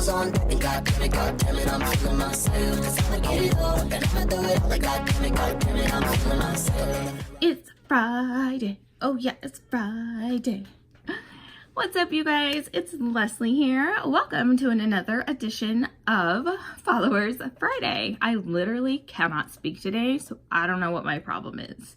girls on deck, and god damn it, I'm feeling myself. 'Cause I'ma get it all, and I'ma do it all. Like god damn it, I'm feeling myself. It's Friday. Oh yeah, it's Friday. What's up, you guys? It's Leslie here. Welcome to another edition of Followers Friday. I literally cannot speak today, so I don't know what my problem is.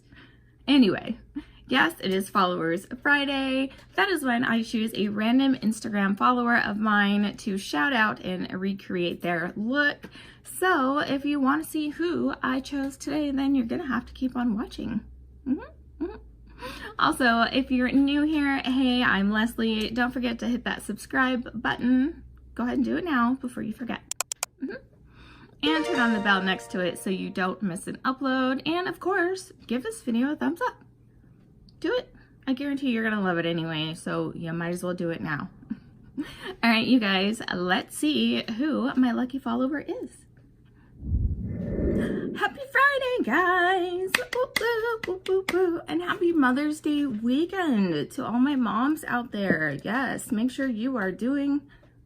Anyway, yes, it is Followers Friday. That is when I choose a random Instagram follower of mine to shout out and recreate their look. So if you want to see who I chose today, then you're gonna have to keep on watching. Also, if you're new here, hey, I'm Leslie. Don't forget to hit that subscribe button. Go ahead and do it now before you forget. And turn on the bell next to it so you don't miss an upload. And of course, give this video a thumbs up. Do it. I guarantee you're gonna love it anyway, so you might as well do it now. All right, you guys, let's see who my lucky follower is. Happy Friday, guys! And happy Mother's Day weekend to all my moms out there. Yes, make sure you are doing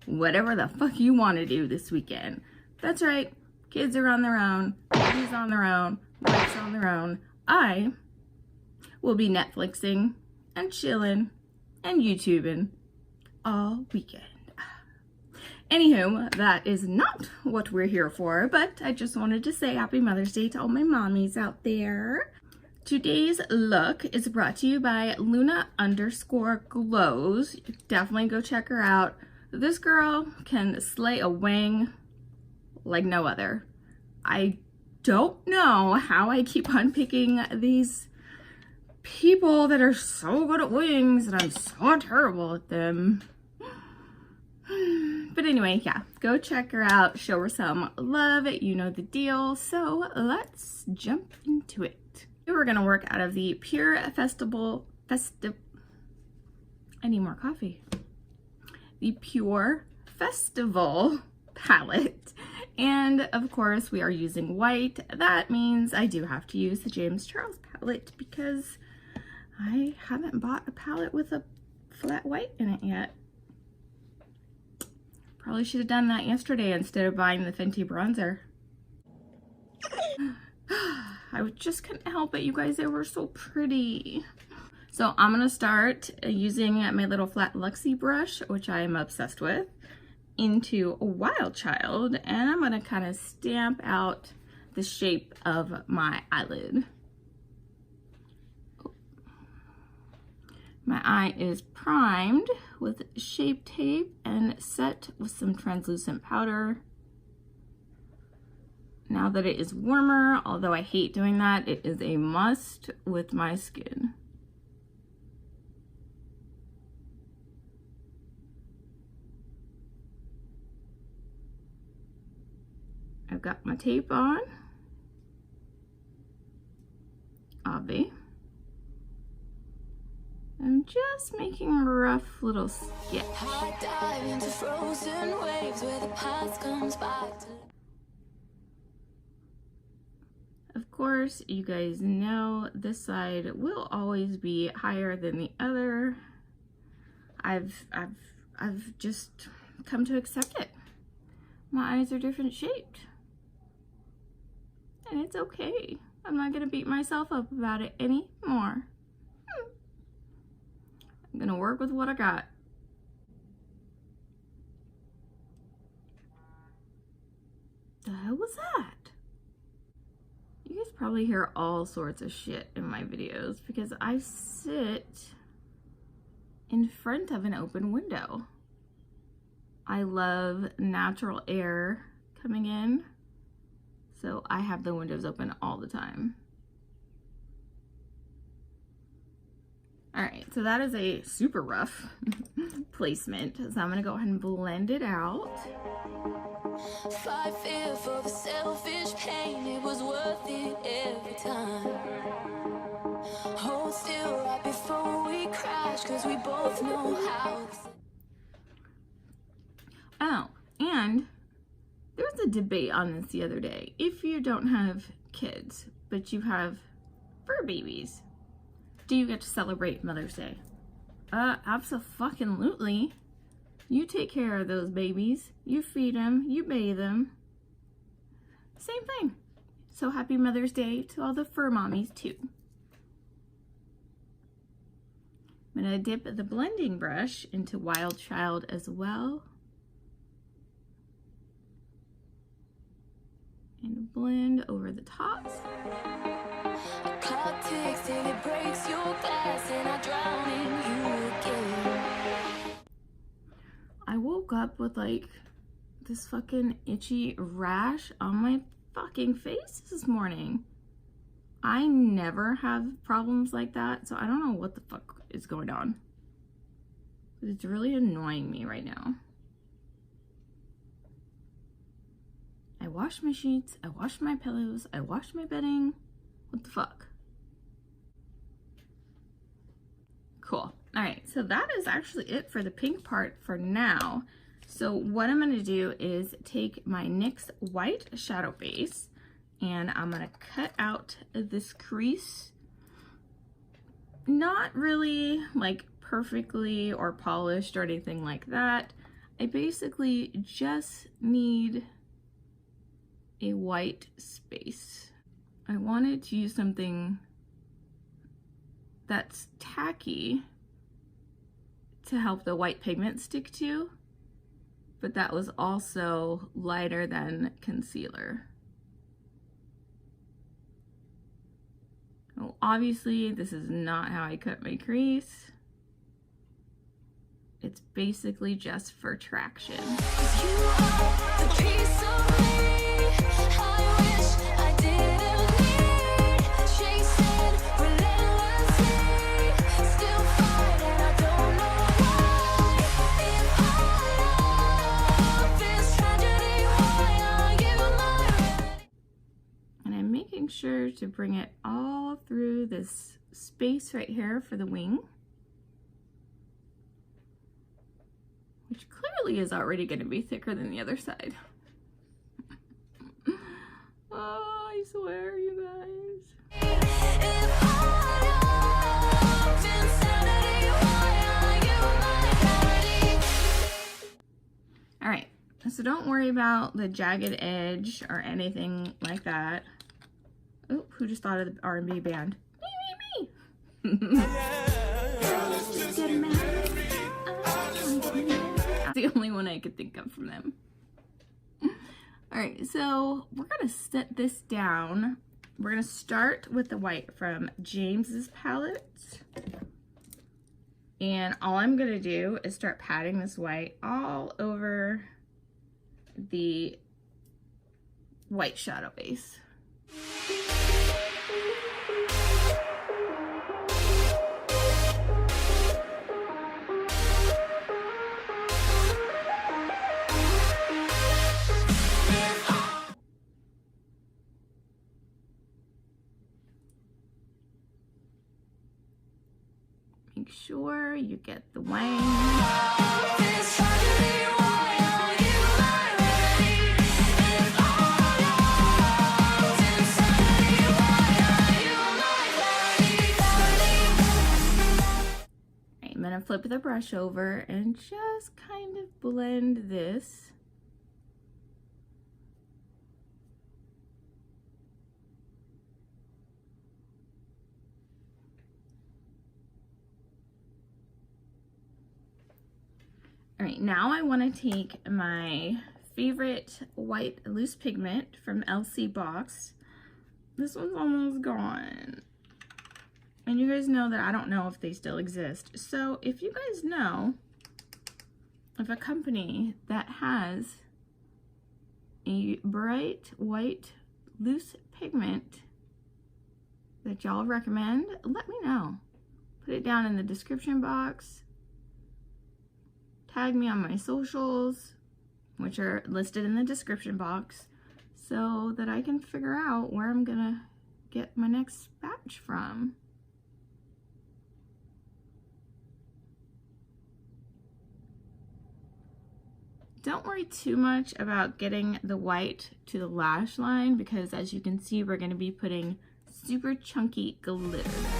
whatever the fuck you want to do this weekend. That's right, kids are on their own, babies on their own, wives on their own. I will be Netflixing and chilling and YouTubing all weekend. Anywho, that is not what we're here for, but I just wanted to say happy Mother's Day to all my mommies out there. Today's look is brought to you by Luna_glows. Definitely go check her out. This girl can slay a wing like no other. I don't know how I keep on picking these people that are so good at wings and I'm so terrible at them. But anyway, yeah, go check her out, show her some love, you know the deal. So let's jump into it. We're gonna work out of the Pure Festival, I need more coffee. The Pure Festival palette. And of course we are using white. That means I do have to use the James Charles palette because I haven't bought a palette with a flat white in it yet. Probably should have done that yesterday instead of buying the Fenty bronzer. I just couldn't help it, you guys. They were so pretty. So I'm gonna start using my little flat Luxie brush, which I am obsessed with, into a Wild Child, and I'm gonna kind of stamp out the shape of my eyelid. My eye is primed with Shape Tape and set with some translucent powder. Now that it is warmer, although I hate doing that, it is a must with my skin. I've got my tape on. Obvi. I'm just making a rough little sketch. Of course, you guys know this side will always be higher than the other. I've just come to accept it. My eyes are different shaped. And it's okay. I'm not gonna beat myself up about it anymore. I'm gonna work with what I got. The hell was that? You guys probably hear all sorts of shit in my videos because I sit in front of an open window. I love natural air coming in, so I have the windows open all the time. All right, so that is a super rough placement. So I'm gonna go ahead and blend it out. Fight fear for the selfish pain, it was worth it every time. Hold still right before we crash, cause we both know how. Oh, and there was a debate on this the other day. If you don't have kids, but you have fur babies, do you get to celebrate Mother's Day? Abso-fucking-lutely. You take care of those babies. You feed them, you bathe them. Same thing. So happy Mother's Day to all the fur mommies too. I'm gonna dip the blending brush into Wild Child as well. And blend over the top. Clock ticks till it breaks your glass and I drown in you again. I woke up with like this fucking itchy rash on my fucking face this morning. I never have problems like that, so I don't know what the fuck is going on. It's really annoying me right now. I wash my sheets, I wash my pillows, I wash my bedding. What the fuck? Cool. All right, so that is actually it for the pink part for now. So what I'm gonna do is take my NYX white shadow base and I'm gonna cut out this crease. Not really like perfectly or polished or anything like that. I basically just need a white space. I wanted to use something that's tacky to help the white pigment stick to, but that was also lighter than concealer. Well, obviously this is not how I cut my crease. It's basically just for traction. Making sure to bring it all through this space right here for the wing, which clearly is already going to be thicker than the other side. Oh, I swear, you guys. All right, so don't worry about the jagged edge or anything like that. Oh, who just thought of the R&B band? Me. The only one I could think of from them. All right, so we're gonna set this down. We're gonna start with the white from James's palette. And all I'm gonna do is start patting this white all over the white shadow base. Make sure you get the wang. I'm gonna flip the brush over and just kind of blend this. All right, now I want to take my favorite white loose pigment from LC Box. This one's almost gone. And you guys know that I don't know if they still exist. So if you guys know of a company that has a bright white loose pigment that y'all recommend, let me know. Put it down in the description box. Tag me on my socials, which are listed in the description box, so that I can figure out where I'm gonna get my next batch from. Don't worry too much about getting the white to the lash line, because as you can see, we're gonna be putting super chunky glitter there.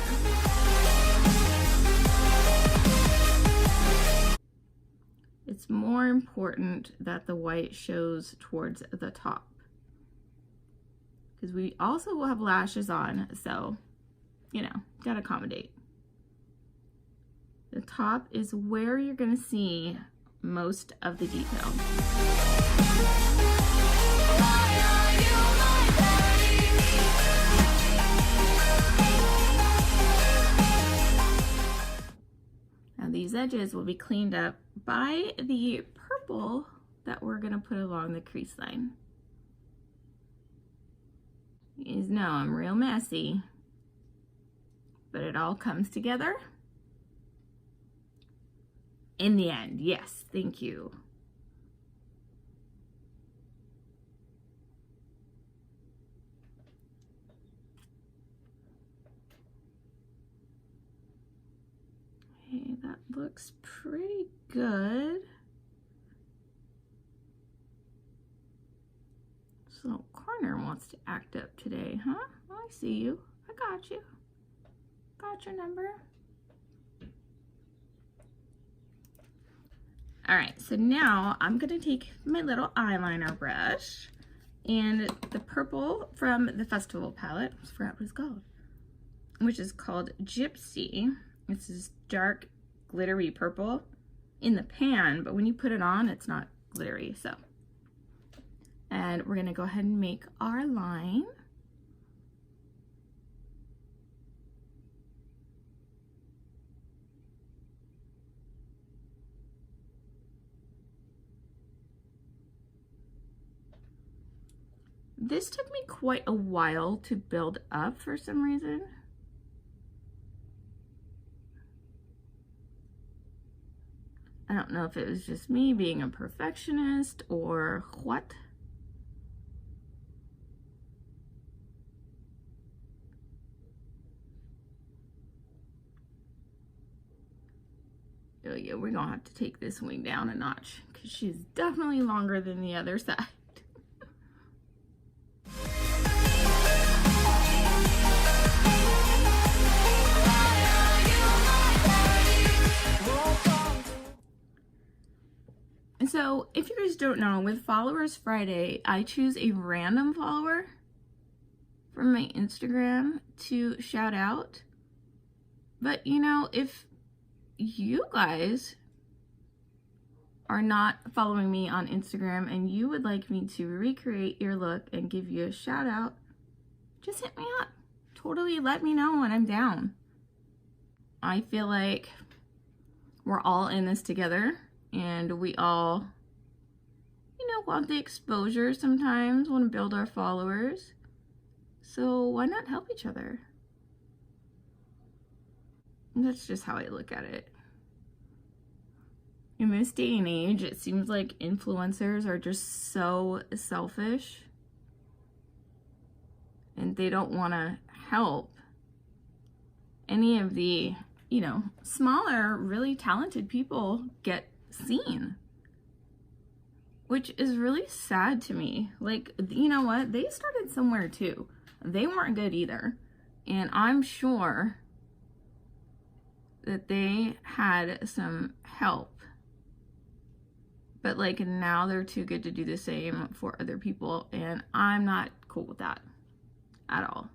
It's it's more important that the white shows towards the top, because we also will have lashes on, so, you know, gotta accommodate. The top is where you're gonna see most of the detail. Now these edges will be cleaned up by the purple that we're gonna put along the crease line. You guys know I'm real messy, but it all comes together in the end. Yes, thank you. Okay, that looks pretty good. This little corner wants to act up today, huh? Oh, I see you. I got you. Got your number. All right, so now I'm gonna take my little eyeliner brush and the purple from the Festival palette, I forgot what it's called, which is called Gypsy. This is dark glittery purple in the pan, but when you put it on, it's not glittery, so. And we're gonna go ahead and make our line. This took me quite a while to build up for some reason. I don't know if it was just me being a perfectionist or what. Oh yeah, we're gonna have to take this wing down a notch because she's definitely longer than the other side. So if you guys don't know, with Followers Friday, I choose a random follower from my Instagram to shout out. But you know, if you guys are not following me on Instagram and you would like me to recreate your look and give you a shout out, just hit me up. Totally let me know when I'm down. I feel like we're all in this together. And we all, you know, want the exposure sometimes, want to build our followers. So why not help each other? And that's just how I look at it. In this day and age, it seems like influencers are just so selfish. And they don't want to help any of the, you know, smaller, really talented people get seen, which is really sad to me. Like, you know what, they started somewhere too. They weren't good either, and I'm sure that they had some help, but like now they're too good to do the same for other people, and I'm not cool with that at all.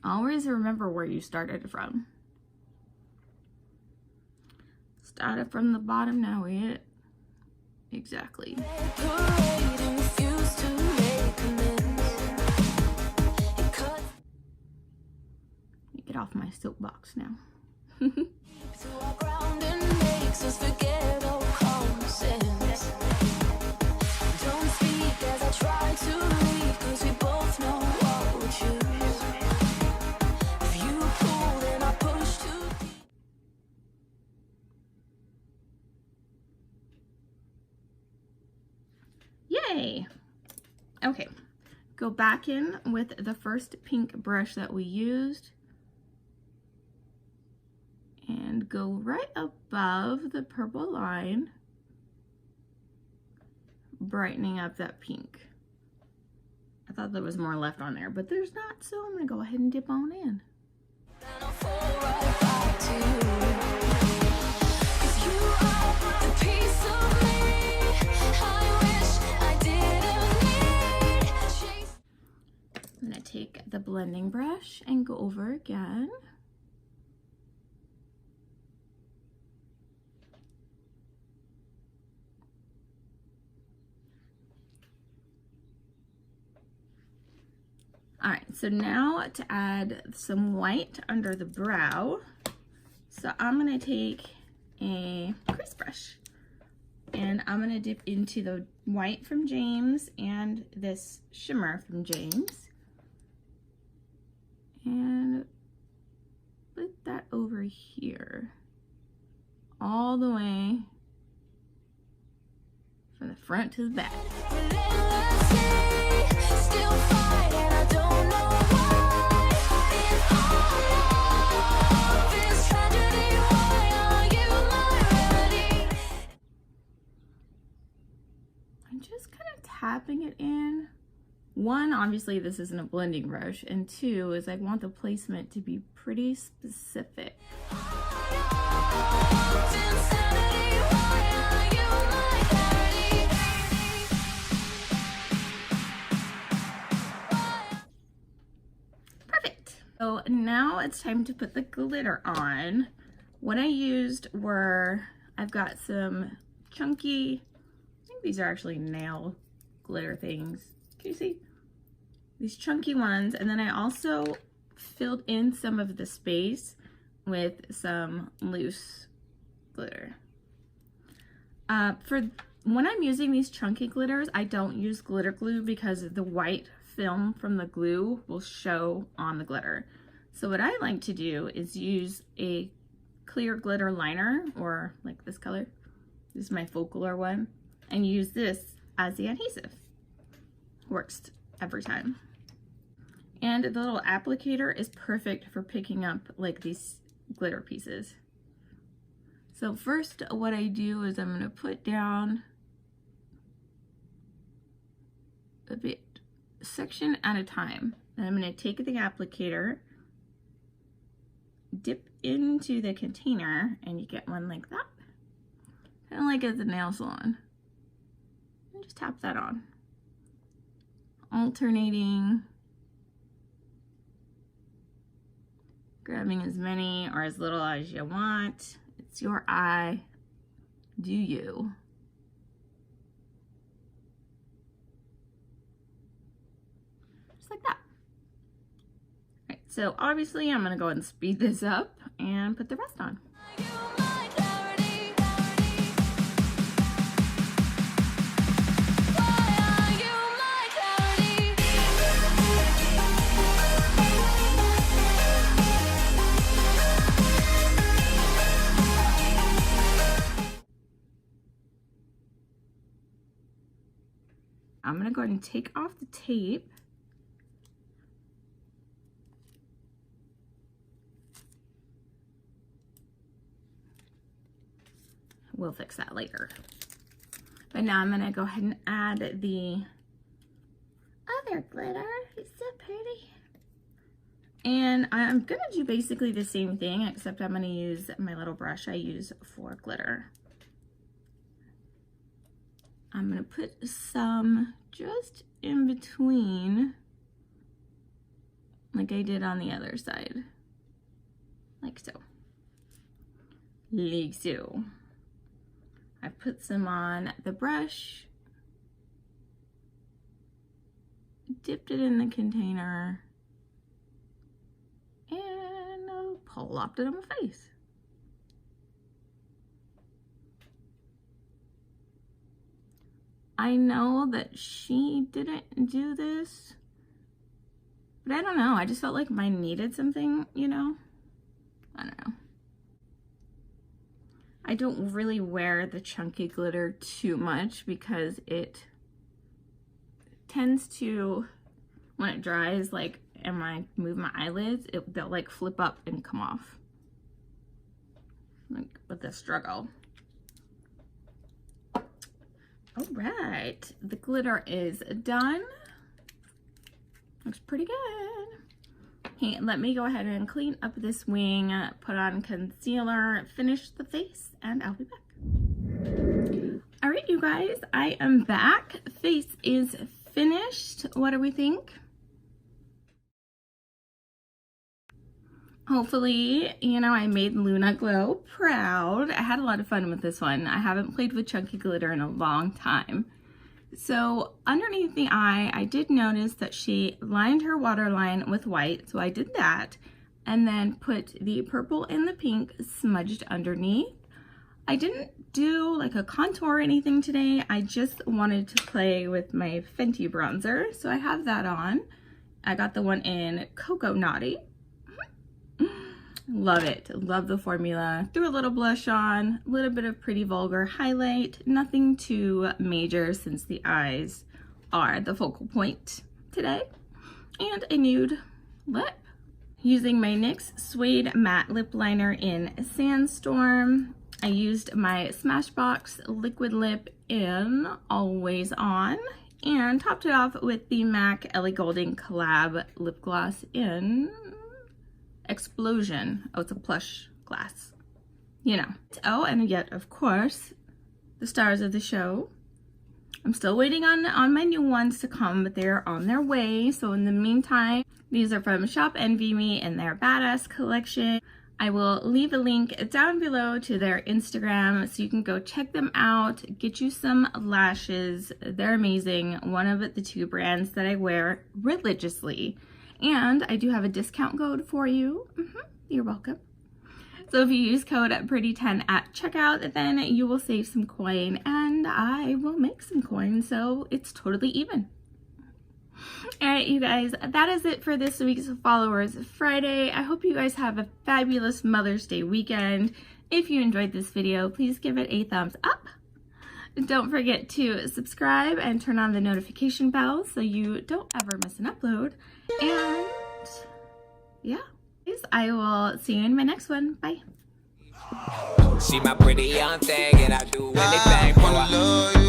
Always remember where you started from. Started from the bottom, now we hit it. Exactly. Get off my soapbox now. Yay! Okay, go back in with the first pink brush that we used and go right above the purple line, brightening up that pink. I thought there was more left on there, but there's not, so I'm gonna go ahead and dip on in. If you are The piece of me I wish I didn't need. Chase. I'm gonna take the blending brush and go over again. All right, so now to add some white under the brow. So I'm gonna take a crease brush and I'm gonna dip into the white from James and this shimmer from James and put that over here, all the way from the front to the back. Still fighting, I don't know why. In all this tragedy, why are you my remedy? I'm just kind of tapping it in. One, obviously this isn't a blending brush, and two is I want the placement to be pretty specific. Insanity, why are you my remedy? Perfect. So now it's time to put the glitter on. What I used were, I've got some chunky, I think these are actually nail glitter things. Can you see? These chunky ones. And then I also filled in some of the space with some loose glitter. For when I'm using these chunky glitters, I don't use glitter glue because the white film from the glue will show on the glitter. So what I like to do is use a clear glitter liner, or like this color. This is my faux color one, and use this as the adhesive. Works every time. And the little applicator is perfect for picking up like these glitter pieces. So first what I do is I'm going to put down a bit, section at a time. And I'm going to take the applicator, dip into the container, and you get one like that. Kind of like at the nail salon. And just tap that on. Alternating. Grabbing as many or as little as you want. It's your eye. Do you? Just like that. All right, so obviously I'm gonna go ahead and speed this up and put the rest on. I'm gonna go ahead and take off the tape. We'll fix that later. But now I'm gonna go ahead and add the other glitter. It's so pretty. And I'm gonna do basically the same thing, except I'm gonna use my little brush I use for glitter. I'm gonna put some just in between, like I did on the other side, like so. Like so. I put some on the brush, dipped it in the container, and plopped it on my face. I know that she didn't do this, but I don't know. I just felt like mine needed something, you know? I don't know. I don't really wear the chunky glitter too much because it tends to, when it dries, like, and when I move my eyelids, they'll like flip up and come off. Like with the struggle. All right, the glitter is done. Looks pretty good. Okay, let me go ahead and clean up this wing, put on concealer, finish the face, and I'll be back. you guys, I am back. Face is finished. What do we think? Hopefully, you know, I made Luna Glow proud. I had a lot of fun with this one. I haven't played with chunky glitter in a long time. So underneath the eye, I did notice that she lined her waterline with white, so I did that. And then put the purple and the pink smudged underneath. I didn't do like a contour or anything today. I just wanted to play with my Fenty bronzer, so I have that on. I got the one in Cocoa Naughty. Love it. Love the formula. Threw a little blush on, a little bit of Pretty Vulgar highlight. Nothing too major since the eyes are the focal point today. And a nude lip. Using my NYX Suede Matte Lip Liner in Sandstorm. I used my Smashbox Liquid Lip in Always On. And topped it off with the MAC Ellie Goulding Collab Lip Gloss in Explosion. Oh, it's a plush glass. You know. Oh, and yet, of course, the stars of the show. I'm still waiting on my new ones to come, but they're on their way. So in the meantime, these are from Shop Envy Me and their Badass collection. I will leave a link down below to their Instagram so you can go check them out, get you some lashes. They're amazing. One of the two brands that I wear religiously. And I do have a discount code for you. You're welcome. So if you use code PRETTY10 at checkout, then you will save some coin and I will make some coin, so it's totally even. Alright, you guys, that is it for this week's Followers Friday. I hope you guys have a fabulous Mother's Day weekend. If you enjoyed this video, please give it a thumbs up. Don't forget to subscribe and turn on the notification bell so you don't ever miss an upload. And yeah, I will see you in my next one. Bye. She my pretty young thing, and I do anything for her.